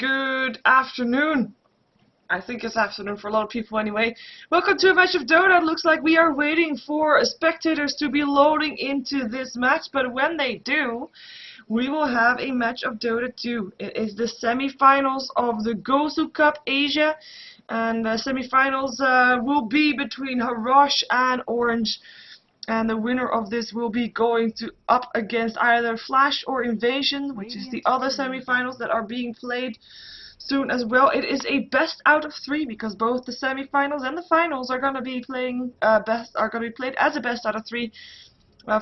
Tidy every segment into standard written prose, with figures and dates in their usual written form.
Good afternoon. I think it's afternoon for a lot of people anyway. Welcome to a match of Dota. It looks like we are waiting for spectators to be loading into this match, but when they do, we will have a match of Dota 2. It is the semi-finals of the GosuCup Asia, and the semi-finals will be between HARROSH and Orange. And the winner of this will be going up against either Flash or Invasion, which is the other semi-finals that are being played soon as well. It is a best out of 3 because both the semi-finals and the finals are going to be played as a best out of 3.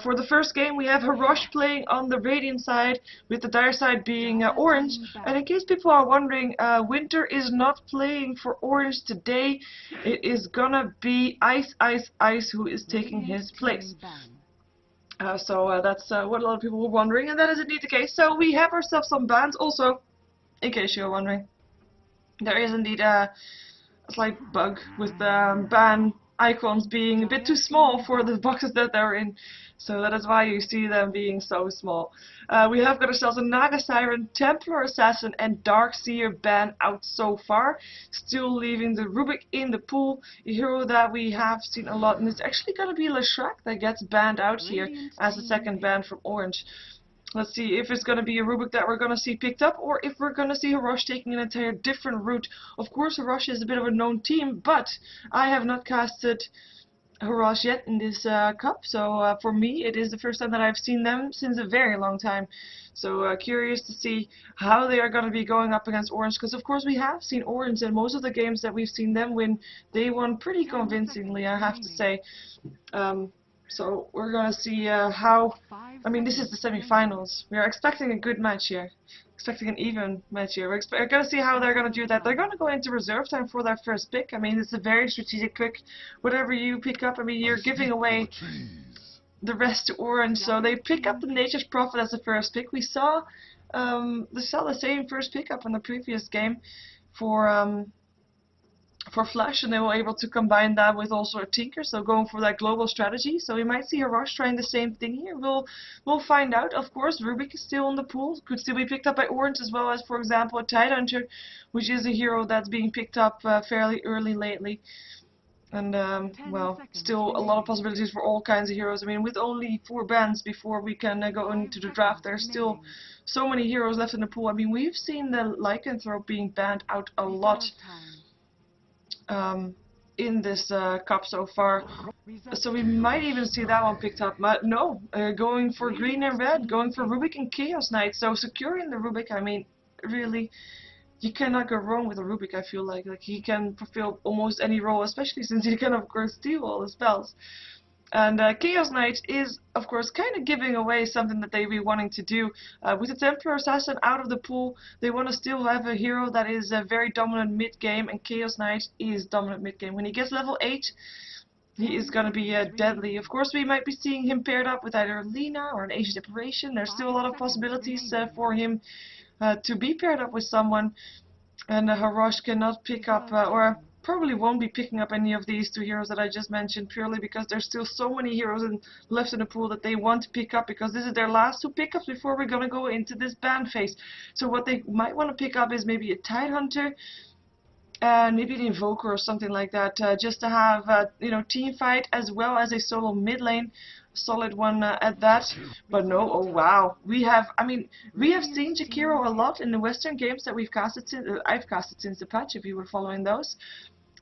For the first game, we have HARROSH playing on the Radiant side, with the Dire side being Orange. And in case people are wondering, Winter is not playing for Orange today. It is gonna be Ice who is taking his place. So that's what a lot of people were wondering, and that is indeed the case. So we have ourselves some bans also, in case you're wondering. There is indeed a slight bug with the ban icons being a bit too small for the boxes that they're in, so that is why you see them being so small. We have got ourselves a Naga Siren, Templar Assassin and Darkseer ban out so far, still leaving the Rubik in the pool, a hero that we have seen a lot, and it's actually going to be Leshrac that gets banned out here as a second ban from Orange. Let's see if it's going to be a Rubik that we're going to see picked up, or if we're going to see HARROSH taking an entire different route. Of course, HARROSH is a bit of a known team, but I have not casted HARROSH yet in this cup, so for me it is the first time that I've seen them since a very long time. So curious to see how they are going to be going up against Orange, because of course we have seen Orange in most of the games that we've seen them win. They won pretty convincingly, I have to say. So we're going to see how, I mean, this is the semi-finals. We are expecting a good match here. Expecting an even match here. We're going to see how they're going to do that. They're going to go into reserve time for their first pick. I mean, it's a very strategic pick. Whatever you pick up, I mean, you're giving away the rest to Orange. So they pick up the Nature's Prophet as the first pick. We saw the same first pickup in the previous game for Flash, and they were able to combine that with also a Tinker, so going for that global strategy. So we might see HARROSH trying the same thing here. We'll find out. Of course, Rubik is still in the pool, could still be picked up by Orange, as well as, for example, a Tidehunter, which is a hero that's being picked up fairly early lately. And, well, still a lot of possibilities for all kinds of heroes. I mean, with only 4 bans before we can go into the draft, there's still so many heroes left in the pool. I mean, we've seen the Lycanthrope being banned out a lot in this cup so far, so we might even see that one picked up. But no, going for green and red, going for Rubik and Chaos Knight. So securing the Rubik, I mean, really, you cannot go wrong with a Rubik. I feel like he can fulfill almost any role, especially since he can of course steal all the spells. And Chaos Knight is, of course, kind of giving away something that they be wanting to do. With the Templar Assassin out of the pool, they want to still have a hero that is very dominant mid-game, and Chaos Knight is dominant mid-game. When he gets level 8, he is going to be deadly. Of course, we might be seeing him paired up with either Lina or an Ancient Separation. There's still a lot of possibilities for him to be paired up with someone, and HARROSH cannot pick up, or probably won't be picking up any of these 2 heroes that I just mentioned, purely because there's still so many heroes left in the pool that they want to pick up, because this is their last 2 pickups before we're going to go into this ban phase. So what they might want to pick up is maybe a Tidehunter and maybe an Invoker or something like that, just to have you know, team fight as well as a solo mid lane, solid one at that. But no, oh wow, we have seen Jakiro a lot in the Western games that we've casted since I've casted since the patch, if you were following those.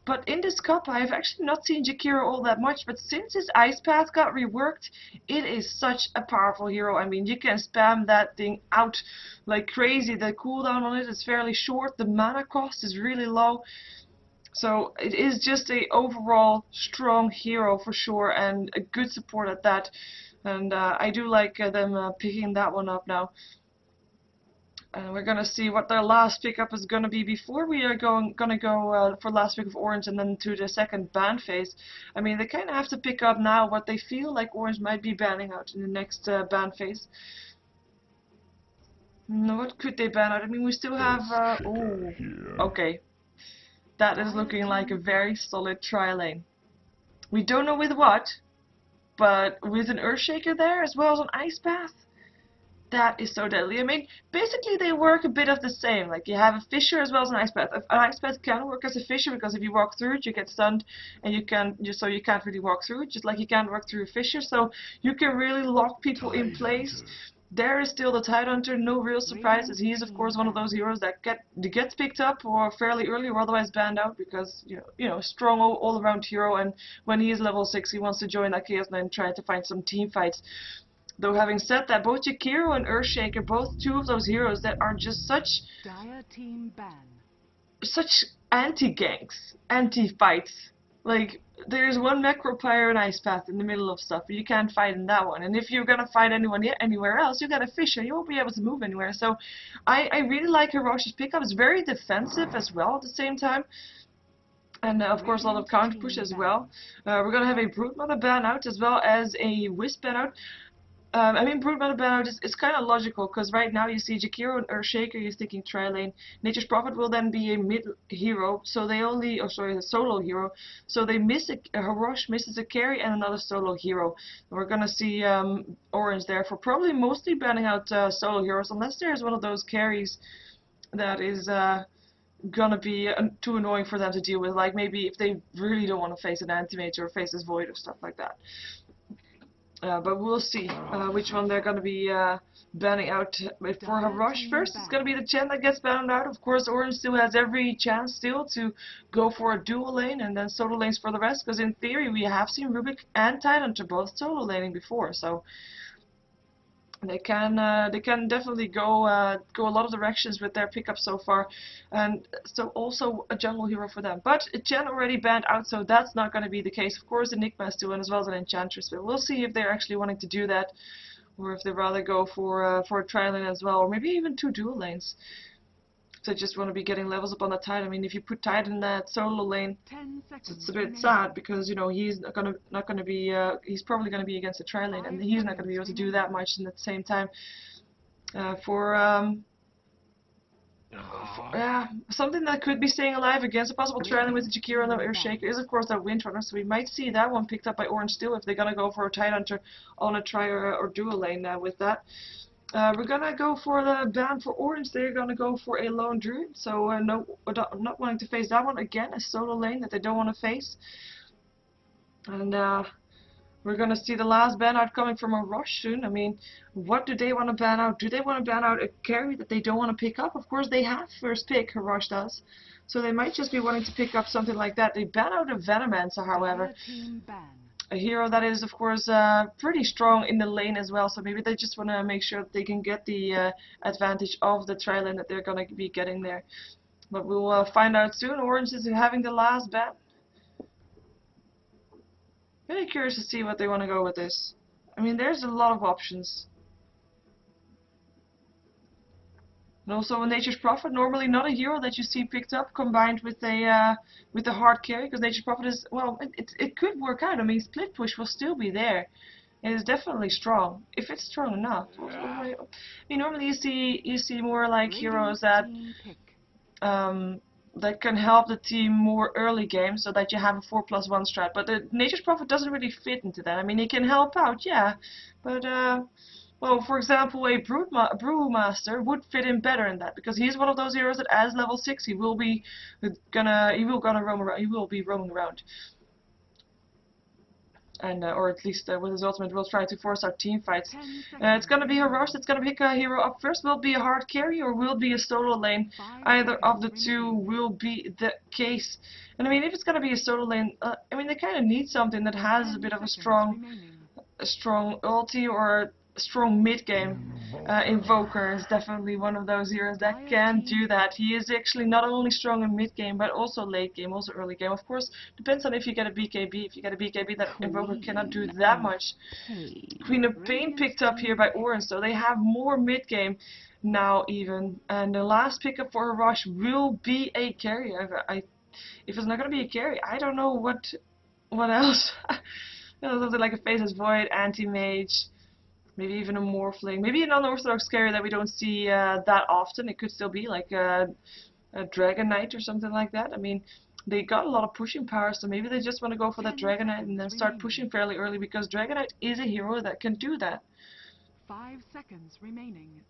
But in this cup, I have actually not seen Jakiro all that much, but since his Ice Path got reworked, it is such a powerful hero. I mean, you can spam that thing out like crazy. The cooldown on it is fairly short, the mana cost is really low. So it is just a overall strong hero for sure, and a good support at that. And I do like them picking that one up now. And we're going to see what their last pickup is going to be before we are going to go for last pick of Orange and then to the second ban phase. I mean, they kind of have to pick up now what they feel like Orange might be banning out in the next ban phase. What could they ban out? I mean, we still have... oh, okay. That is looking like a very solid tri-lane. We don't know with what, but with an Earthshaker there as well as an Ice Path, That is so deadly. I mean, basically they work a bit of the same. Like you have a fissure as well as an ice path. An ice path can work as a fissure because if you walk through it, you get stunned, and you can't really walk through it. Just like you can't walk through a fissure, so you can really lock people in place. There is still the Tidehunter. No real surprises. He is of course one of those heroes that gets picked up or fairly early or otherwise banned out because strong all around hero, and when he is level 6, he wants to join that Chaos Knight and try to find some team fights. Though having said that, both Jakiro and Earthshaker, both two of those heroes that are just such anti-ganks, anti-fights. Like, there's one Necropyre and Ice Path in the middle of stuff, but you can't fight in that one. And if you're gonna fight anywhere else, you got a Fisher, you won't be able to move anywhere. So, I really like HARROSH's pickup. It's very defensive as well at the same time. And of course a lot of counter push as well. We're gonna have a Broodmother ban out as well as a Wisp ban out. I mean, Broodmother ban out is kind of logical, because right now you see Jakiro and Earthshaker, you're thinking tri-lane. Nature's Prophet will then be a mid hero, so they only, a solo hero, so they miss HARROSH misses a carry and another solo hero. And we're gonna see Orange there for probably mostly banning out solo heroes, unless there's one of those carries that is gonna be too annoying for them to deal with, like maybe if they really don't want to face an Anti-Mage or face this Void or stuff like that. But we'll see which one they're going to be banning out for HARROSH. First, it's going to be the Chen that gets banned out. Of course, Orange still has every chance still to go for a dual lane and then solo lanes for the rest, because in theory we have seen Rubik and Tidehunter both solo laning before, so they can definitely go a lot of directions with their pickup so far, and so also a jungle hero for them. But Chen already banned out, so that's not going to be the case. Of course, Enigma is still in, as well as an Enchantress, but we'll see if they're actually wanting to do that, or if they'd rather go for a tri-lane as well, or maybe even 2 dual lanes. They just want to be getting levels up on the Tide. I mean, if you put Tide in that solo lane, it's a bit sad because he's not gonna be he's probably gonna be against a tri lane, and he's not gonna be able to do that much. And at the same time, something that could be staying alive against a possible tri lane with the Jakiro and the Earthshaker is of course that Windrunner. So we might see that one picked up by Orange still if they're gonna go for a Tidehunter on a tri or dual lane with that. We're gonna go for the ban for Orange. They're gonna go for a Lone Druid, so no, not wanting to face that one again, a solo lane that they don't want to face. And we're gonna see the last ban out coming from HARROSH soon. I mean, what do they want to ban out? Do they want to ban out a carry that they don't want to pick up? Of course, they have first pick, HARROSH does, so they might just be wanting to pick up something like that. They ban out a Venomancer, however. A hero that is, of course, pretty strong in the lane as well, so maybe they just want to make sure that they can get the advantage of the tri-lane that they're going to be getting there. But we'll find out soon. Orange is having the last ban. Really curious to see what they want to go with this. I mean, there's a lot of options. And also a Nature's Prophet, normally not a hero that you see picked up combined with a hard carry, because Nature's Prophet is, well, it could work out. I mean, split push will still be there. It is definitely strong, if it's strong enough. I mean, normally you see more like heroes that that can help the team more early game, so that you have a 4+1 strat. But the Nature's Prophet doesn't really fit into that. I mean, he can help out, yeah, but well, for example, a Brewmaster would fit in better in that, because he's one of those heroes that as level 6 he will be roaming around. And or at least with his ultimate will try to force out team fights. It's gonna be HARROSH that's gonna pick a hero up first. Will be a hard carry or will be a solo lane. Either of the two will be the case. And I mean, if it's gonna be a solo lane, I mean, they kind of need something that has a bit of a strong ulti or strong mid-game. Invoker is definitely one of those heroes that can do that. He is actually not only strong in mid-game, but also late-game, also early-game. Of course, depends on if you get a BKB. If you get a BKB, that Invoker cannot do that much. Queen of Pain picked up here by Orange, so they have more mid-game now even. And the last pickup for HARROSH will be a carry. If it's not going to be a carry, I don't know what else. Something like a Faceless Void, Anti-Mage, maybe even a Morphling, maybe an unorthodox carry that we don't see that often. It could still be like a Dragon Knight or something like that. I mean, they got a lot of pushing power, so maybe they just want to go for that Dragon Knight and then start pushing fairly early, because Dragon Knight is a hero that can do that. 5 seconds remaining.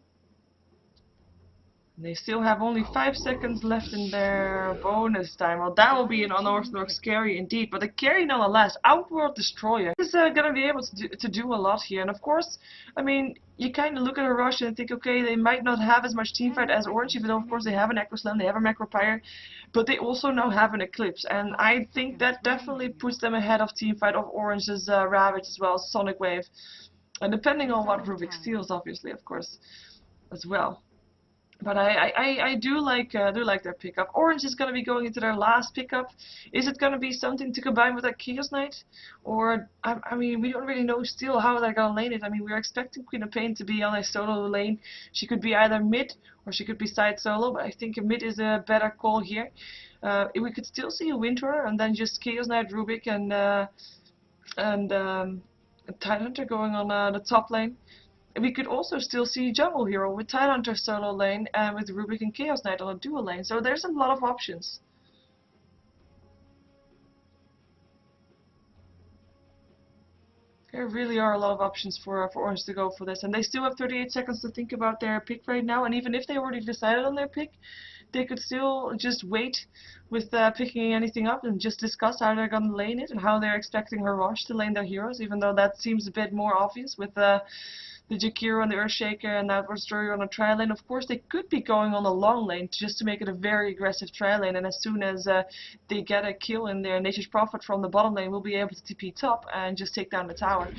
They still have only 5 seconds left in their bonus time. Well, that will be an unorthodox carry indeed, but a carry nonetheless. Outworld Destroyer is going to be able to do a lot here. And of course, I mean, you kind of look at HARROSH and think, okay, they might not have as much teamfight as Orange, even though of course they have an Echo Slam, they have a Macro Pyre, but they also now have an Eclipse. And I think that definitely puts them ahead of teamfight of Orange's Ravage as well, Sonic Wave. And depending on what Rubik steals, obviously, of course, as well. But I do like their pickup. Orange is going to be going into their last pickup. Is it going to be something to combine with that Chaos Knight? Or, I mean, we don't really know still how they're going to lane it. I mean, we're expecting Queen of Pain to be on a solo lane. She could be either mid or she could be side solo, but I think a mid is a better call here. We could still see a Winter and then just Chaos Knight, Rubik and Tidehunter going on the top lane. We could also still see Jungle Hero with Tidehunter solo lane and with Rubik and Chaos Knight on a dual lane. So there's a lot of options. There really are a lot of options for Orange to go for this. And they still have 38 seconds to think about their pick right now. And even if they already decided on their pick, they could still just wait with picking anything up and just discuss how they're going to lane it and how they're expecting HARROSH to lane their heroes, even though that seems a bit more obvious with the Jakiro and the Earthshaker and the Outward Destroyer on a tri lane. Of course, they could be going on the long lane just to make it a very aggressive tri lane, and as soon as they get a kill in there, Nature's Prophet from the bottom lane will be able to TP top and just take down the tower.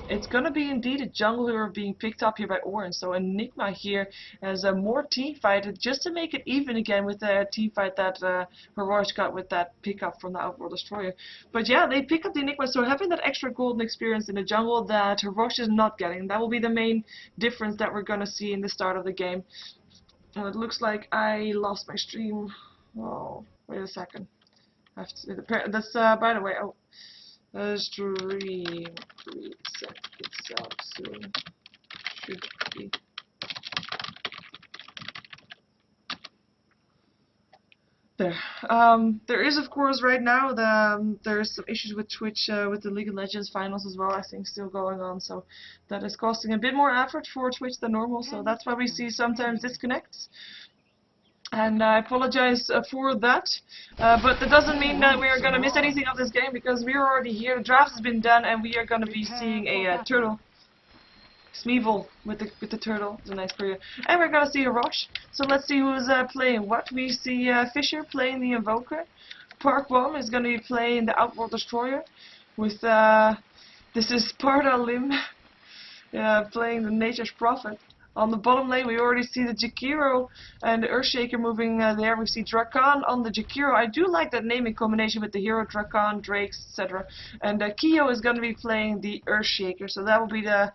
It's going to be indeed a jungle hero being picked up here by Orange, so Enigma here as a more team fight just to make it even again with the team fight that HARROSH got with that pickup from the Outworld Destroyer. But yeah, they pick up the Enigma, so having that extra golden experience in the jungle that HARROSH is not getting, that will be the main difference that we're gonna see in the start of the game. It looks like I lost my stream. Oh, wait a second. I have to, that's by the way. Oh, the stream reset itself soon. Should be. There. There is, of course, right now there's some issues with Twitch with the League of Legends finals as well. I think still going on, so that is costing a bit more effort for Twitch than normal. So that's why we see sometimes disconnects. And I apologize for that, but that doesn't mean that we are going to miss anything of this game because we are already here. The draft has been done, and we are going to be seeing a turtle. Smeevil with the turtle, it's a nice career. And we're gonna see HARROSH. So let's see who's playing what. We see Fisher playing the Invoker. Park Bomb is gonna be playing the Outworld Destroyer. With this is Sparta Lim playing the Nature's Prophet. On the bottom lane we already see the Jakiro and the Earthshaker moving there. We see Drakan on the Jakiro. I do like that naming combination with the hero, Drakan, Drakes, etc. And Kyo is gonna be playing the Earthshaker. So that will be the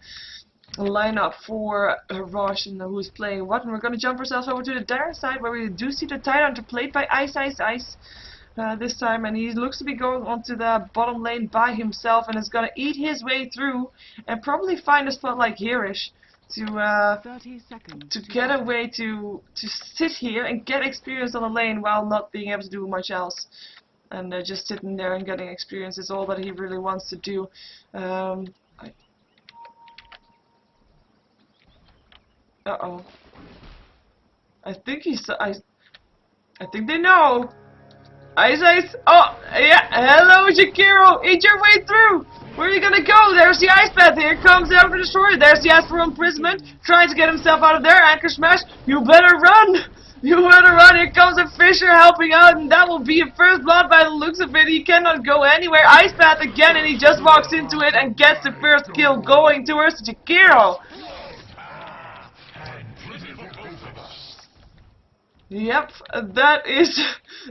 lineup for HARROSH and who's playing what. And we're going to jump ourselves over to the dire side where we do see the Tidehunter played by Ice this time, and he looks to be going onto the bottom lane by himself and is going to eat his way through and probably find a spot like HARROSH to get a way to sit here and get experience on the lane while not being able to do much else. And just sitting there and getting experience is all that he really wants to do. Uh-oh. I think they know. Ice. Oh, yeah. Hello, Jakiro. Eat your way through. Where are you gonna go? There's the Ice Path. Here comes the Outward Destroyer. There's the Ask for Imprisonment. Trying to get himself out of there. Anchor Smash. You better run. You better run. Here comes a Fisher helping out, and that will be a first blood by the looks of it. He cannot go anywhere. Ice Path again, and he just walks into it and gets the first kill going towards Jakiro. Yep, that is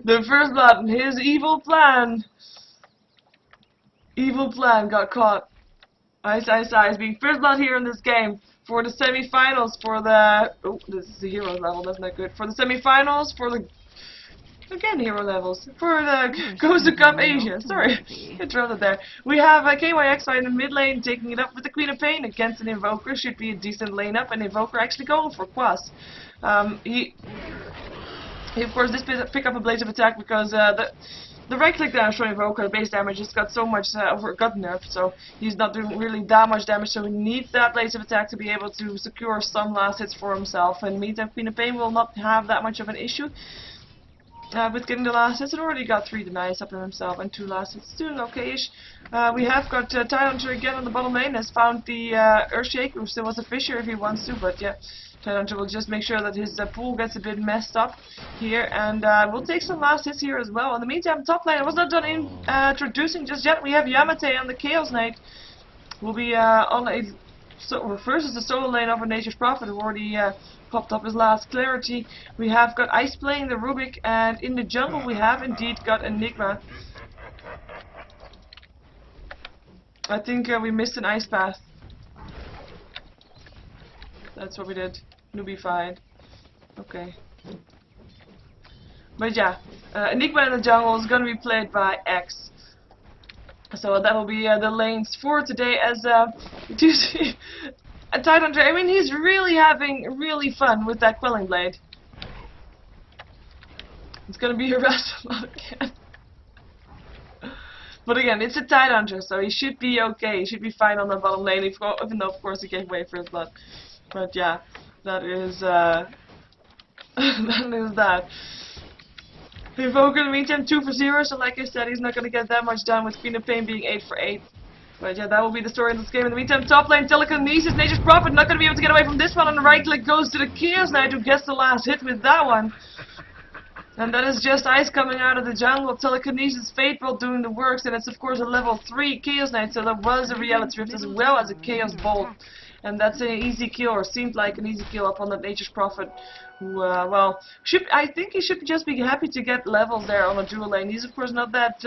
the first blood. His evil plan got caught. Ice being first blood here in this game for the semi-finals for the... Oh, this is the hero level, that's not good. For the semi-finals, for the... Again, hero levels. For the GosuCup Asia. Sorry, I dropped it there. We have KYX in the mid lane taking it up with the Queen of Pain against an Invoker. Should be a decent lane up, and Invoker actually going for Quas. He of course did pick up a Blaze of Attack because The right click damage from Invoker, base damage, just got so much got nerfed, so he's not doing really that much damage, so he needs that blaze of attack to be able to secure some last hits for himself. And meantime, Queen of Pain will not have that much of an issue with getting the last hits. It already got 3 denies up on himself and 2 last hits, doing okay-ish. We have got Tidehunter again on the bottom lane, has found the Earthshaker, who still was a Fisher if he wants to, but yeah. Tidehunter will just make sure that his pool gets a bit messed up here, and we'll take some last hits here as well. In the meantime, top lane, I was not done introducing just yet. We have Yamate on the Chaos Knight. We'll be on a versus the solo lane of a Nature's Prophet, who already popped up his last clarity. We have got Ice playing the Rubik, and in the jungle we have indeed got Enigma. I think we missed an Ice Path. That's what we did. Noobified. Okay. But yeah, Enigma in the jungle is going to be played by X. So that will be the lanes for today. As you see, Tidehunter, I mean, he's really having really fun with that Quelling Blade. It's going to be harassed a lot again. But again, it's a Tidehunter, so he should be okay. He should be fine on the bottom lane, even though, of course, he gave way for his blood. But yeah, that is that is that. Invoker in the meantime 2 for 0, so like I said, he's not gonna get that much done with Queen of Pain being 8 for 8. But yeah, that will be the story in this game. In the meantime, top lane Telekinesis, Nature's Prophet not gonna be able to get away from this one, and the right click goes to the Chaos Knight, who gets the last hit with that one. And that is just Ice coming out of the jungle. Telekinesis Fateful doing the works, and it's of course a level 3 Chaos Knight, so that was a Reality Rift as well as a Chaos Bolt. And that's an easy kill, or seemed like an easy kill upon that Nature's Prophet, who, well, I think he should just be happy to get levels there on a dual lane. He's of course not that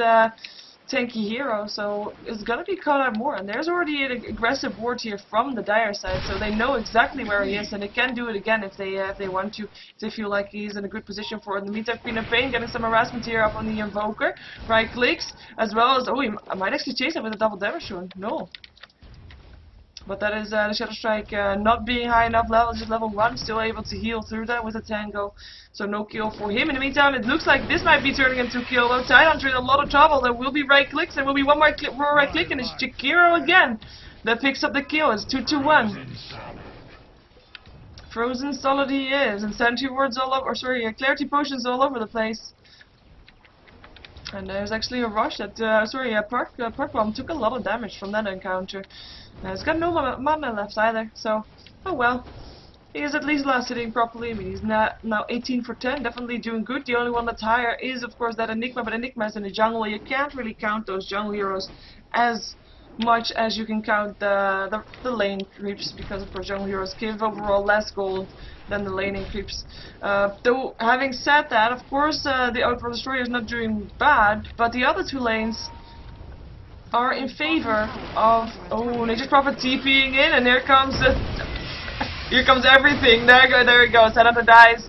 tanky hero, so it's gonna be caught out more. And there's already an aggressive ward here from the Dire side, so they know exactly where he is, and they can do it again if they want to, if they feel like he's in a good position for it. In the meantime, Queen of Pain getting some harassment here up on the Invoker. Right clicks, as well as, oh, he might actually chase him with a double damage rune. No. But that is the Shadow Strike not being high enough level, just level 1, still able to heal through that with a Tango. So no kill for him. In the meantime, it looks like this might be turning into a kill, though. Tidehunter in a lot of trouble. There will be right clicks, there will be one more right click, and it's Jakiro again that picks up the kill. It's 2-1. Frozen solid he is, and Sanity wards all over, or sorry, Clarity Potions all over the place. And there's actually a rush that, Park Bomb took a lot of damage from that encounter. He's got no mana left either, so, oh well. He is at least last hitting properly. I mean, he's now 18 for 10, definitely doing good. The only one that's higher is, of course, that Enigma, but Enigma is in the jungle. You can't really count those jungle heroes as much as you can count the lane creeps, because, of course, jungle heroes give overall less gold than the laning creeps. Though, having said that, of course, the Outlaw Destroyer is not doing bad, but the other 2 lanes are in favor of, oh, Nature's Prophet TPing in, and here comes everything. There he goes. Tidehunter dies.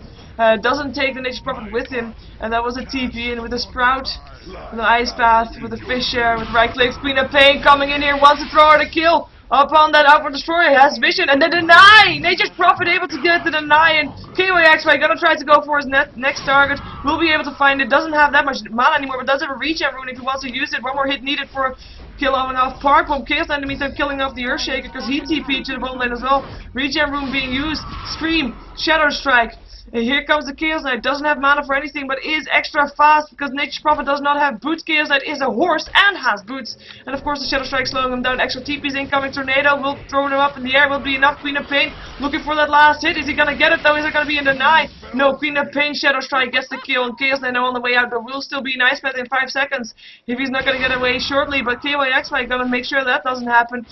Doesn't take the Nature's Prophet with him, and that was a TP in with a Sprout, with an Ice Path, with a Fisher, with right clicks. Queen of Pain coming in here, wants to throw her the kill upon that Outward Destroyer, has vision, and the deny! Nature's Prophet able to get the deny, and KYXY gonna try to go for his next target. Will be able to find it, doesn't have that much mana anymore, but does have a regen rune if he wants to use it. One more hit needed for killing off Park Bomb. Chaos Knight in the meantime killing off the Earthshaker, because he TP'd to the bottom lane as well. Regen rune being used. Scream, Shadow Strike. And here comes the Chaos Knight, doesn't have mana for anything, but is extra fast, because Nature's Prophet does not have boots. Chaos Knight is a horse and has boots. And of course the Shadow Strike slowing him down. Extra TP's incoming. Tornado will throw him up in the air. Will be enough. Queen of Pain looking for that last hit. Is he gonna get it though? Is it gonna be a deny? No, Queen of Pain Shadow Strike gets the kill, and Chaos Knight now on the way out. There will still be an Ice Path in 5 seconds if he's not gonna get away shortly, but KYXY gonna make sure that doesn't happen.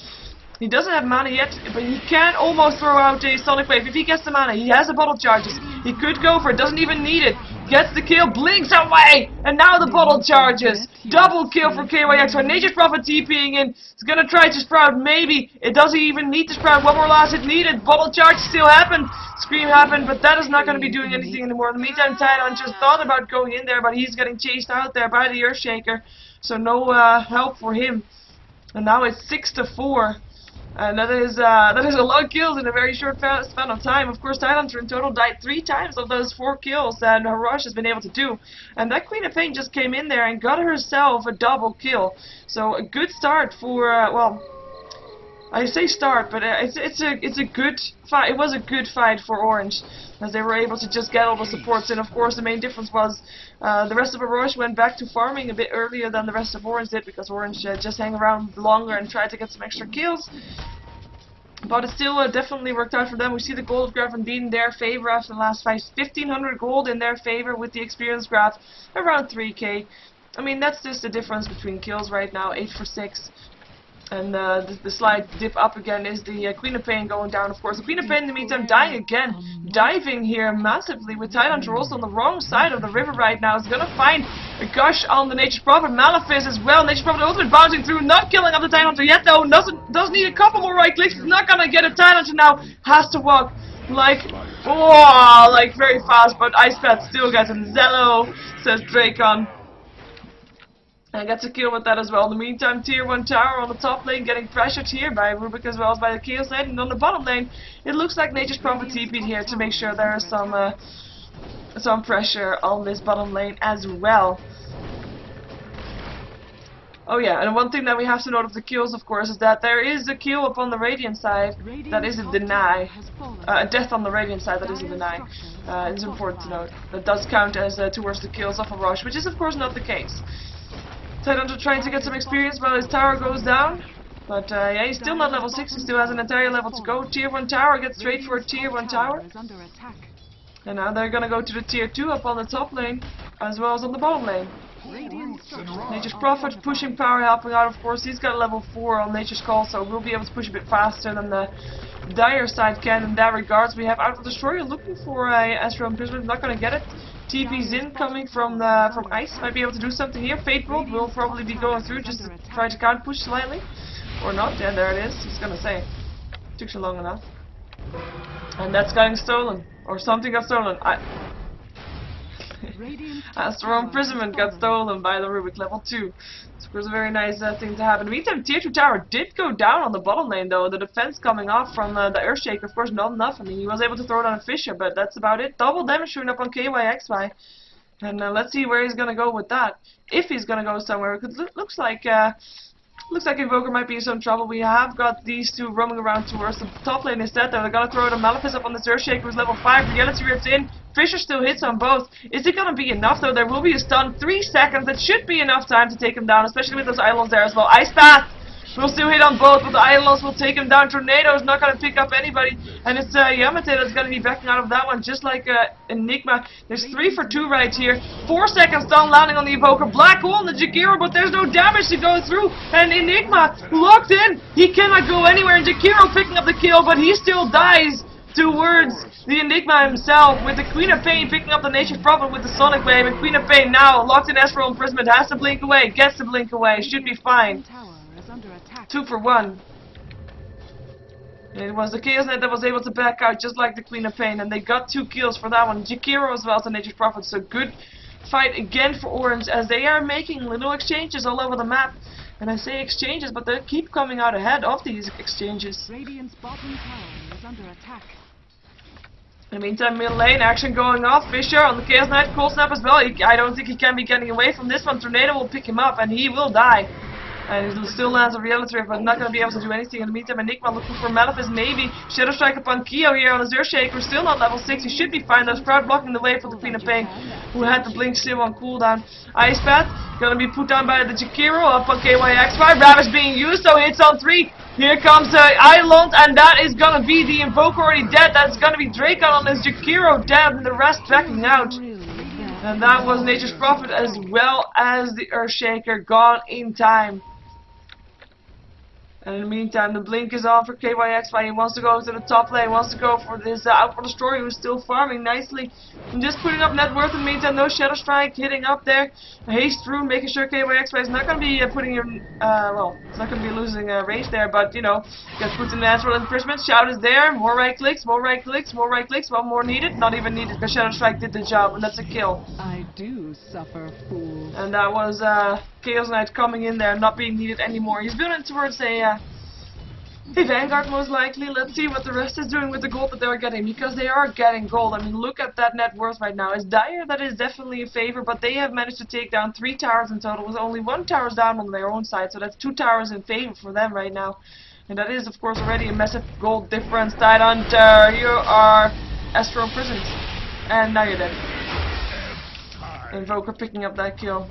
He doesn't have mana yet, but he can almost throw out a Sonic Wave. If he gets the mana, he has the bottle charges. He could go for it, doesn't even need it. Gets the kill, blinks away, and now the bottle charges. Double kill for KYXY. Nature's Prophet TPing in. He's gonna try to Sprout, maybe. It doesn't even need to Sprout. One more last hit needed. Bottle charge still happened. Scream happened, but that is not gonna be doing anything anymore. In the meantime, Tidehunter just thought about going in there, but he's getting chased out there by the Earthshaker. So no help for him. And now it's 6-4. And that is a lot of kills in a very short span of time. Of course, Tidehunter in total died 3 times of those 4 kills that HARROSH has been able to do. And that Queen of Pain just came in there and got herself a double kill. So a good start for, well, I say start, but it's a good fight. It was a good fight for Orange, as they were able to just get all the supports. And of course, the main difference was the rest of HARROSH went back to farming a bit earlier than the rest of Orange did, because Orange just hang around longer and tried to get some extra kills. But it still definitely worked out for them. We see the gold graph indeed in their favor after the last fight. 1500 gold in their favor with the experience graph around 3k. I mean, that's just the difference between kills right now, 8 for 6. And the slight dip up again is the Queen of Pain going down, of course. The Queen of Pain in the meantime dying again. Diving here massively with Tidehunter also on the wrong side of the river right now. Is gonna find a gush on the Nature's Prophet. Malefice as well. Nature's Prophet ultimate bouncing through, not killing off the Tidehunter yet though. Does need a couple more right clicks. He's not gonna get a Tidehunter now. Has to walk like, oh, like very fast, but Ice Path still gets him. Zello, says Dracon. And gets a kill with that as well. In the meantime, tier 1 tower on the top lane getting pressured here by Rubik as well as by the Chaos Knight. And on the bottom lane, it looks like Nature's Prophet TP'd here to make sure there is some pressure on this bottom lane as well. Oh yeah, and one thing that we have to note of the kills, of course, is that there is a kill up on the Radiant side that is a deny. A death on the Radiant side that is a deny. It's important to note. That does count as towards the kills of HARROSH, which is of course not the case. Tidehunter trying to get some experience while his tower goes down. But yeah, he's still not level 6, he still has an entire level to go. Tier 1 tower gets straight for a tier 1 tower. And now they're gonna go to the tier 2 up on the top lane, as well as on the bottom lane. Nature's Prophet pushing power, helping out, of course. He's got level 4 on Nature's Call, so we'll be able to push a bit faster than the Dire side can in that regards. We have Out of Destroyer looking for a Astral Imprisonment, not gonna get it. TP's in coming from Ice, might be able to do something here. Fate Bolt will probably be going through just to try to counter push slightly. Or not, yeah, there it is. I was gonna say. Took so long enough. And that's getting stolen. Or something got stolen. Astral Imprisonment got stolen by the Rubik level 2. It's of course a very nice thing to have. In the meantime, tier 2 tower did go down on the bottom lane though. The defense coming off from the Earthshaker, of course, not enough. I mean, he was able to throw down a Fisher, but that's about it. Double damage showing up on KYXY. And let's see where he's gonna go with that. If he's gonna go somewhere, because it looks like Invoker might be in some trouble. We have got these two roaming around towards the top lane instead though. They're gonna throw the Malefice up on this Earthshaker who's level 5. Reality Rift in. Fisher still hits on both. Is it gonna be enough though? There will be a stun. 3 seconds. That should be enough time to take him down, especially with those Eidolons there as well. Ice Path will still hit on both, but the Eidolons will take him down. Tornado is not gonna pick up anybody, and it's Yamate that's gonna be backing out of that one, just like Enigma. There's 3 for 2 right here. 4 seconds stun landing on the Evoker. Black hole on the Jakiro, but there's no damage to go through. And Enigma locked in. He cannot go anywhere. And Jakiro picking up the kill, but he still dies towards the Enigma himself, with the Queen of Pain picking up the Nature's Prophet with the Sonic Wave. And Queen of Pain now locked in Astral Imprisonment, has to blink away, gets to blink away, should be fine. 2 for 1. It was the Chaos Knight that was able to back out just like the Queen of Pain, and they got 2 kills for that one. Jakiro as well as the Nature's Prophet, so good fight again for Orange as they are making little exchanges all over the map. And I say exchanges, but they keep coming out ahead of these exchanges. Radiant's bottom tower is under attack. In the meantime, middle lane action going off. Fisher on the Chaos Knight, Cold Snap as well. I don't think he can be getting away from this one. Tornado will pick him up and he will die. And he still lands a Reality Rift, but not going to be able to do anything. In the meantime, Enigma looking for Malefice, maybe. Shadow Strike upon Kyo here on his Earthshaker, still not level 6. He should be fine. That's Proud blocking the way for the Queen of Pain, who had the blink still on cooldown. Ice Path going to be put down by the Jakiro up on KYXY. Ravish being used, so hits on 3. Here comes Island, and that is going to be the Invoker already dead. That's going to be Dracon on his Jakiro dead, and the rest backing out. And that was Nature's Prophet as well as the Earthshaker gone in time. And in the meantime, the blink is on for KYXY. He wants to go to the top lane, wants to go for this Out for Destroyer, who's still farming nicely. And just putting up net worth in the meantime, no Shadow Strike hitting up there. Haste through, making sure KYXY is not going to be putting in, well, it's not going to be losing range there, but, you know, gets put in Astral Imprisonment. Shout is there, more right clicks, more right clicks, more right clicks, one more needed. Not even needed, because Shadow Strike did the job, and that's a kill. I do suffer, fools. And that was Chaos Knight coming in there, not being needed anymore. He's building towards a A Vanguard most likely. Let's see what the rest is doing with the gold that they're getting, because they are getting gold. I mean, look at that net worth right now. It's dire that is definitely in favor, but they have managed to take down 3 towers in total, with only 1 tower down on their own side, so that's 2 towers in favor for them right now. And that is, of course, already a massive gold difference. Tidehunter, you are Astro imprisoned. And now you're dead. Invoker picking up that kill.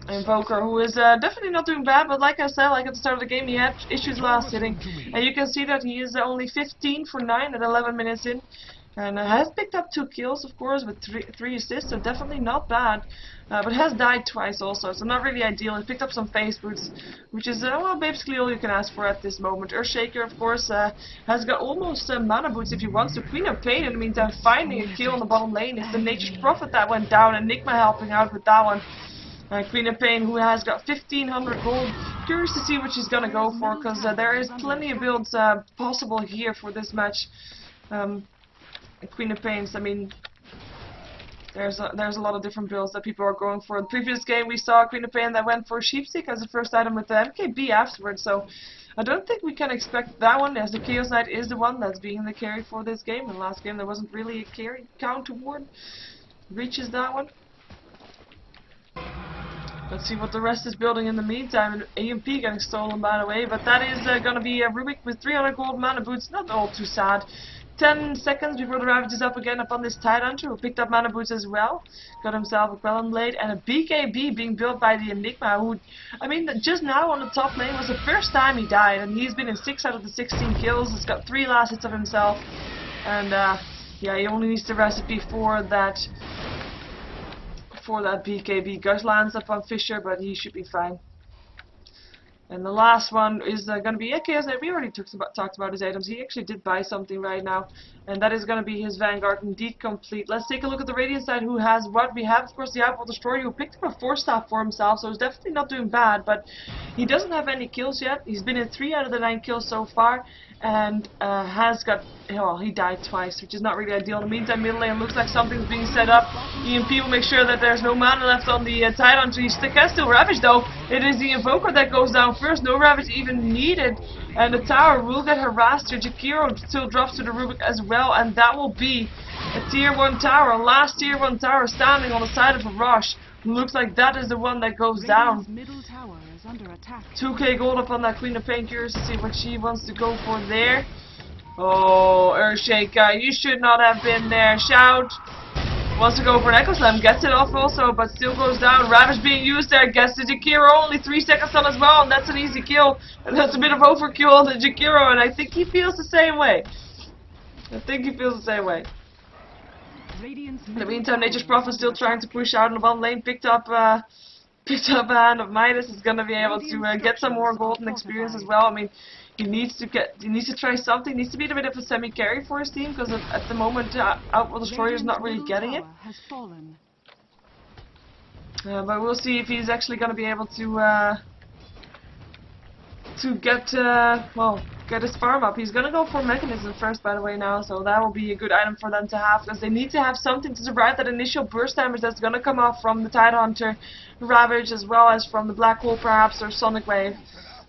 Invoker, who is definitely not doing bad, but like I said, like at the start of the game, he had issues last hitting. And you can see that he is only 15 for 9 at 11 minutes in. And has picked up 2 kills, of course, with 3 assists, so definitely not bad. But has died twice also, so not really ideal. He picked up some face boots, which is, well, basically all you can ask for at this moment. Earthshaker, of course, has got almost mana boots if he wants to. Queen of Pain, in the meantime, finding a kill on the bottom lane. It's the Nature's Prophet that went down, and Enigma helping out with that one. Queen of Pain, who has got 1500 gold. Curious to see what she's gonna go for, because there is plenty of builds possible here for this match. Queen of Pains, I mean, there's a lot of different builds that people are going for. In the previous game we saw Queen of Pain that went for Sheepstick as the first item with the MKB afterwards, so I don't think we can expect that one, as the Chaos Knight is the one that's being the carry for this game. In the last game there wasn't really a carry counter ward. Reaches that one. Let's see what the rest is building in the meantime. And AMP getting stolen, by the way, but that is gonna be a Rubik with 300 gold mana boots. Not all too sad. 10 seconds before the Ravage is up again upon this Tidehunter, who picked up mana boots as well. Got himself a Quellan Blade and a BKB being built by the Enigma, who, I mean, just now on the top lane was the first time he died, and he's been in 6 out of the 16 kills. He's got 3 last hits of himself, and yeah, he only needs the recipe for that BKB. Gus lands up on Fisher, but he should be fine. And the last one is going to be Chaos Knight. We already talked about his items. He actually did buy something right now, and that is going to be his Vanguard, indeed complete. Let's take a look at the Radiant side, who has what we have. Of course, the Outworld Destroyer, who picked up a 4-star for himself, so he's definitely not doing bad, but he doesn't have any kills yet. He's been in 3 out of the 9 kills so far, and has got, well, he died twice, which is not really ideal. In the meantime, middle lane looks like something's being set up. EMP will make sure that there's no mana left on the Tidehunter. He can still Ravage though. It is the Invoker that goes down first. No Ravage even needed, and the tower will get harassed here. Jakiro still drops to the Rubik as well, and that will be a tier 1 tower, a last tier 1 tower standing on the side of HARROSH. Looks like that is the one that goes down. Middle tower is under attack. 2k gold up on that Queen of Pain. Curious to see what she wants to go for there. Oh, Earthshaker, you should not have been there. Shout. Wants to go for an Echo Slam, gets it off also, but still goes down. Ravage being used there, gets the Jakiro, only 3 seconds on as well, and that's an easy kill. And that's a bit of overkill on the Jakiro, and I think he feels the same way. In the meantime, Nature's Prophet still trying to push out in the bottom lane, picked up a Hand of Midas, is going to be able to get some more golden experience as well. I mean, he needs to try something. Needs to be a bit of a semi-carry for his team, because at the moment Outworld Destroyer is not really getting it. But we'll see if he's actually going to be able to get get his farm up. He's going to go for Mechanism first, by the way, now, so that will be a good item for them to have, because they need to have something to survive that initial burst damage that's going to come off from the Tidehunter, Ravage, as well as from the Black Hole perhaps, or Sonic Wave.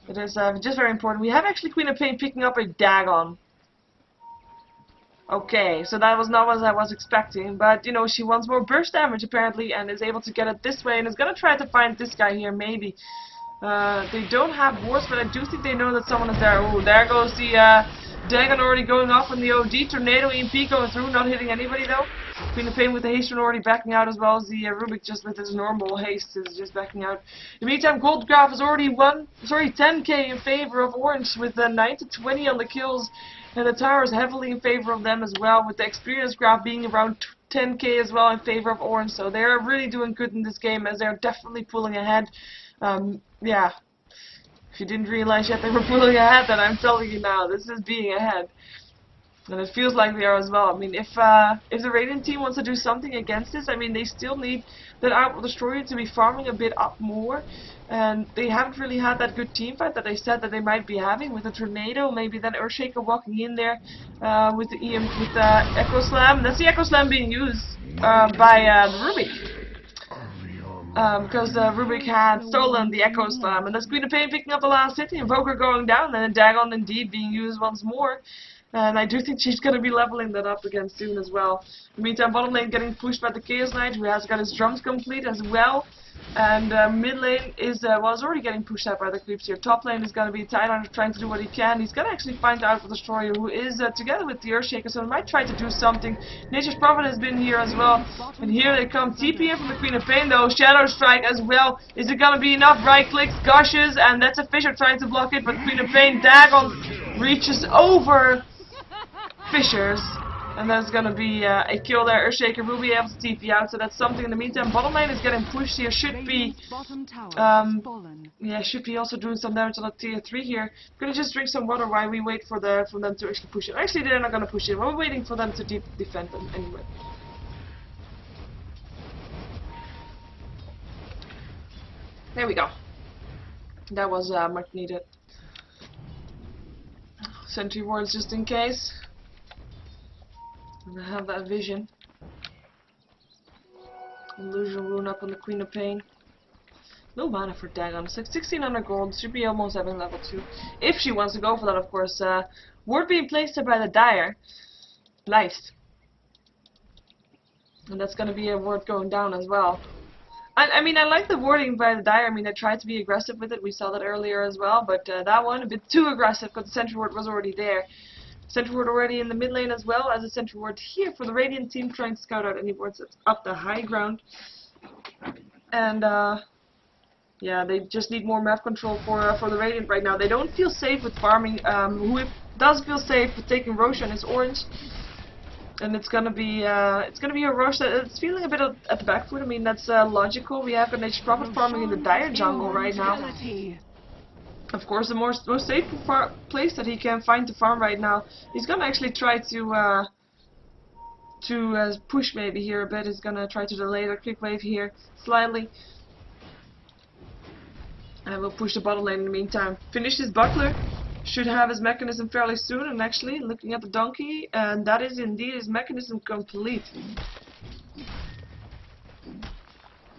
It is just very important. We have actually Queen of Pain picking up a Dagon. Okay, so that was not what I was expecting, but you know, she wants more burst damage apparently, and is able to get it this way, and is going to try to find this guy here, maybe. They don't have wards, but I do think they know that someone is there. Oh, there goes the Dagon already going off on the OD. Tornado EMP going through, not hitting anybody though. Queen of Pain with the haste already backing out, as well as the Rubik just with his normal haste is just backing out. In the meantime, Gold Graph is already 10k in favor of Orange, with 9 to 20 on the kills, and the tower is heavily in favor of them as well, with the experience graph being around 10k as well in favor of Orange. So they're really doing good in this game, as they're definitely pulling ahead. Yeah, if you didn't realize yet they were pulling ahead, then I'm telling you now, this is being ahead. And it feels like they are as well. I mean, if the Radiant team wants to do something against this, I mean, they still need that Outworld Destroyer to be farming a bit up more. And they haven't really had that good team fight that they said that they might be having, with a Tornado, maybe then Earthshaker walking in there with the Echo Slam. That's the Echo Slam being used by the Rubik. because Rubik had stolen the Echo Slam, and that's Queen of Pain picking up the last hit, the Invoker going down, and then Dagon indeed being used once more. And I do think she's going to be leveling that up again soon as well. In the meantime, bottom lane getting pushed by the Chaos Knight, who has got his drums complete as well. And mid lane is already getting pushed out by the creeps here. Top lane is going to be Tyler trying to do what he can. He's going to actually find out the Destroyer, who is together with the Earthshaker, so he might try to do something. Nature's Prophet has been here as well. And here they come. TP in from the Queen of Pain though. Shadow Strike as well. Is it going to be enough? Right clicks, gushes, and that's a Fisher trying to block it, but Queen of Pain, Dagon reaches over Fishers. And there's gonna be a kill there. Earthshaker will be able to TP out, so that's something. In the meantime, bottom lane is getting pushed here. Should be should be also doing some damage on the tier 3 here. I'm gonna just drink some water while we wait for them to actually push it. Actually, they're not gonna push it. We're waiting for them to defend them anyway. There we go. That was much needed. Sentry wards just in case. I have that vision. Illusion rune up on the Queen of Pain. No mana for Dagon. It's like 1600 gold. Should be almost having level 2. If she wants to go for that, of course. Ward being placed there by the Dire. Nice. And that's gonna be a ward going down as well. I mean, I like the warding by the Dire. I mean, I tried to be aggressive with it. We saw that earlier as well. But that one, a bit too aggressive because the Sentry Ward was already there. Sentry Ward already in the mid lane as well as a Sentry Ward here for the Radiant team, trying to scout out any wards that's up the high ground. And yeah, they just need more map control for the Radiant right now. They don't feel safe with farming. Who does feel safe with taking Rosh on his orange, and it's gonna be a Rosh that's feeling a bit at the back foot. I mean, that's logical. We have a Nature's Prophet farming in the Dire jungle right now. Of course, the most safe place that he can find to farm right now. He's gonna actually try to push maybe here a bit. He's gonna try to delay the quick wave here slightly. And we'll push the bottom lane in the meantime. Finish his Buckler. Should have his mechanism fairly soon. And actually, looking at the donkey, and that is indeed his mechanism complete.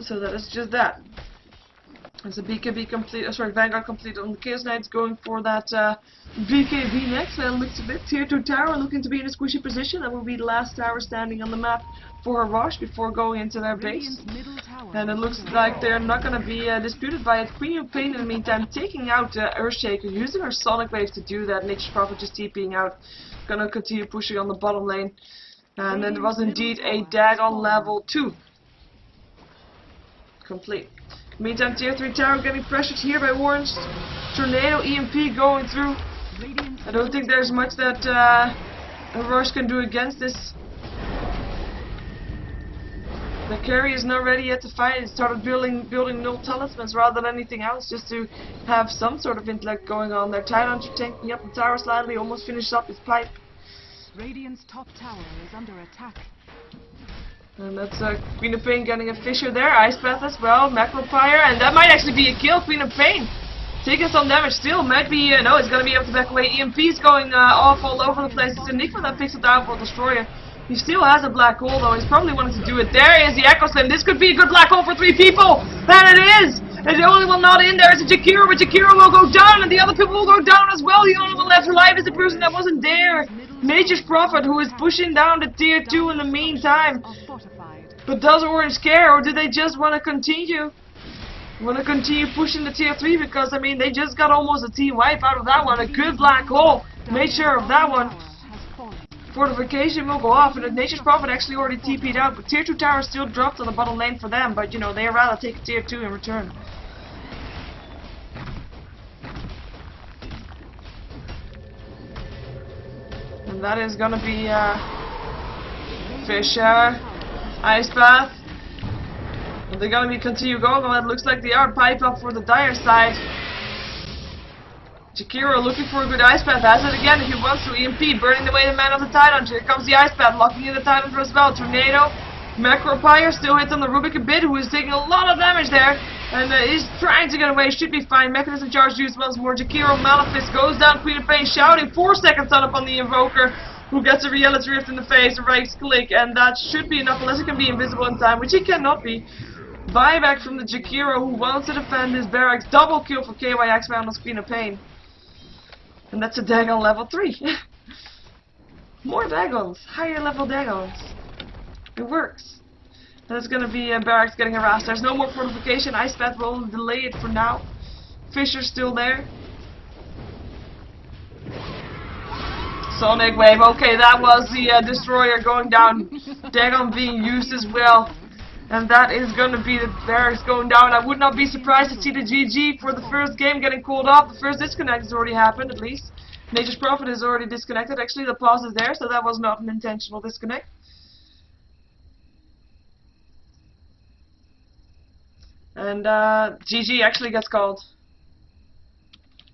So that is just that. It's a BKB complete, Vanguard complete on the Chaos Knights, going for that BKB next. Well, looks a bit. Tier 2 tower looking to be in a squishy position. That will be the last tower standing on the map for HARROSH before going into their base. And it looks like they're not going to be disputed by it. Queen of Pain in the meantime taking out Earthshaker, using her Sonic Wave to do that. Nature's Prophet just TPing out. Gonna continue pushing on the bottom lane. And then there was indeed a Dagon level 2. Complete. Meantime, tier 3 tower getting pressured here by Warrens. Tornado EMP going through. I don't think there's much that HARROSH can do against this. The carry is not ready yet to fight. It started building null talismans rather than anything else, just to have some sort of intellect going on there. Tidehunter tanking up the tower slightly, almost finished up his pipe. Radiant's top tower is under attack. And that's Queen of Pain getting a Fisher there, Ice Path as well, Macropyre, and that might actually be a kill. Queen of Pain taking some damage still, might be, no, it's going to be able to back away. EMP's going off all over the place. It's Enigma that picks it down for Destroyer. He still has a black hole though, he's probably wanting to do it. There is the Echo Slam. This could be a good black hole for 3 people, and it is! And the only one not in there is a Jakiro, but Jakiro will go down, and the other people will go down as well. The only one left alive is the person that wasn't there. Nature's Prophet, who is pushing down the tier 2 in the meantime. But does Orange care, or do they just want to continue? Want to continue pushing the tier 3, because I mean they just got almost a team wipe out of that one. A good black hole. Made sure of that one. Fortification will go off, and the Nature's Prophet actually already TP'd out, but tier 2 tower still dropped on the bottom lane for them, but you know, they'd rather take a tier 2 in return. And that is gonna be Fisher, Ice Path. And they're gonna continue going, but it looks like they are pipe up for the Dire side. Jakiro looking for a good Ice Path, has it again if he wants to. EMP burning away the man of the Tidehunter. Here comes the Ice Path, locking in the Tidehunter as well. Tornado, Macropyre still hits on the Rubik a bit, who is taking a lot of damage there. And he's trying to get away, should be fine. Mechanism charge used once more. Jakiro, Malefice goes down, Queen of Pain shouting. 4 seconds on up on the Invoker, who gets a Reality Rift in the face, right click, and that should be enough unless he can be invisible in time, which he cannot be. Buyback from the Jakiro, who wants to defend his barracks. Double kill for KYX Man on Queen of Pain. And that's a Dagon level 3. More Dagons. Higher level Dagons. It works. And it's gonna be barracks getting harassed. There's no more fortification. Ice Path will delay it for now. Fisher's still there. Sonic Wave. Okay, that was the destroyer going down. Dagon being used as well. And that is going to be the barracks going down. I would not be surprised to see the GG for the first game getting called off. The first disconnect has already happened, at least. Nature's Prophet is already disconnected. Actually, the pause is there, so that was not an intentional disconnect. And GG actually gets called.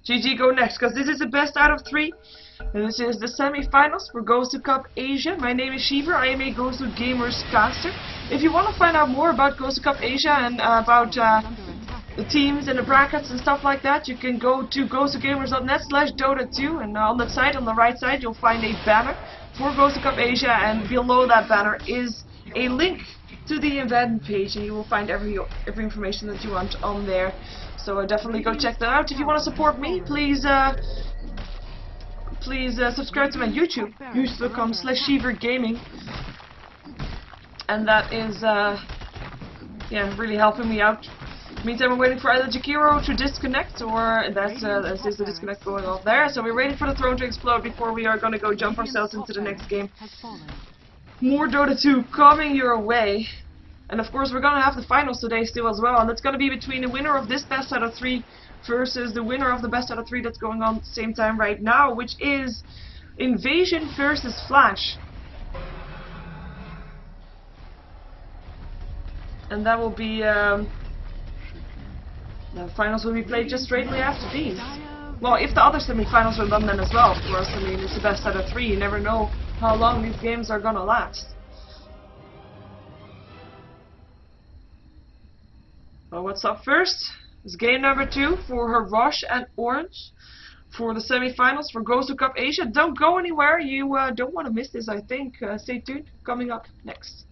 GG go next, because this is the best out of 3. And this is the semi-finals for GosuCup Asia. My name is Sheever. I am a Gosu Gamers caster. If you want to find out more about GosuCup Asia and about the teams and the brackets and stuff like that, you can go to gosugamers.net/Dota2, and on that site, on the right side, you'll find a banner for GosuCup Asia, and below that banner is a link to the event page, and you will find every information that you want on there. So definitely go check that out. If you want to support me, please subscribe to my YouTube, youtube.com/SheeverGaming, and that is yeah, really helping me out. Meantime, we're waiting for either Jakiro to disconnect, or that's the disconnect going off there. So we're waiting for the throne to explode before we are going to go jump ourselves into the next game. More Dota 2 coming your way. And of course we're going to have the finals today still as well. And it's going to be between the winner of this best out of 3 versus the winner of the best out of 3 that's going on at the same time right now, which is Invasion versus Flash. And that will be the finals will be played just straightly after these. Well, if the other semi-finals are done then as well, of course. I mean, it's the best out of 3. You never know how long these games are gonna last. Well, what's up first? It's game number 2 for HARROSH and Orange for the semi-finals for GosuCup Asia. Don't go anywhere. You don't want to miss this, I think. Stay tuned. Coming up next.